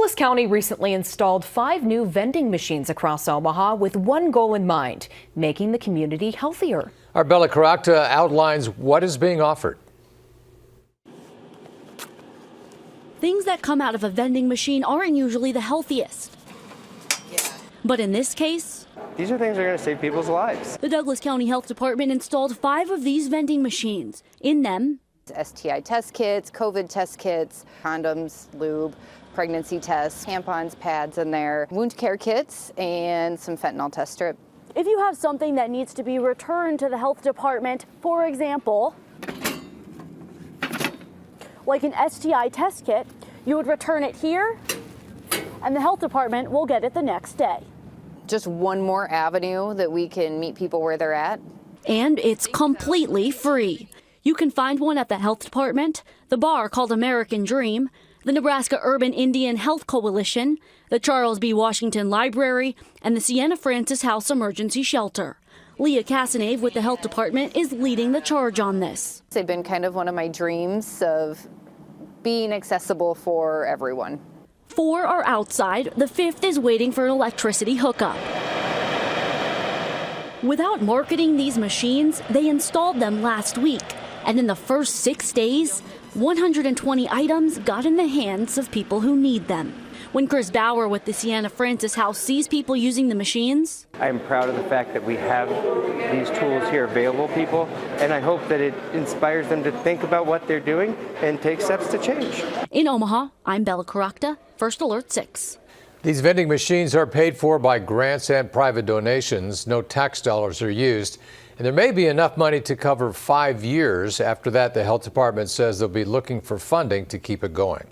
Douglas County recently installed 5 new vending machines across Omaha with one goal in mind, making the community healthier. Our Bella Caracta outlines what is being offered. Things that come out of a vending machine aren't usually the healthiest. But in this case, these are things that are going to save people's lives. The Douglas County Health Department installed 5 of these vending machines. In them, STI test kits, COVID test kits, condoms, lube, pregnancy tests, tampons, pads in there, wound care kits, and some fentanyl test strip. if you have something that needs to be returned to the health department, for example, like an STI test kit, you would return it here and the health department will get it the next day. Just one more avenue that we can meet people where they're at. And it's completely free. You can find one at the health department, the bar called American Dream, the Nebraska Urban Indian Health Coalition, the Charles B. Washington Library, and the Sienna Francis House Emergency Shelter. Leah Casanave with the health department is leading the charge on this. They've been kind of one of my dreams of being accessible for everyone. 4 are outside, the 5th is waiting for an electricity hookup. Without marketing these machines, they installed them last week, and in the first 6 days, 120 items got in the hands of people who need them. When Chris Bauer with the Sienna Francis House sees people using the machines, I'm proud of the fact that we have these tools here available to people, and I hope that it inspires them to think about what they're doing and take steps to change. In Omaha, I'm Bella Caracta, First Alert 6. These vending machines are paid for by grants and private donations. No tax dollars are used. And there may be enough money to cover 5 years. After that, the health department says they'll be looking for funding to keep it going.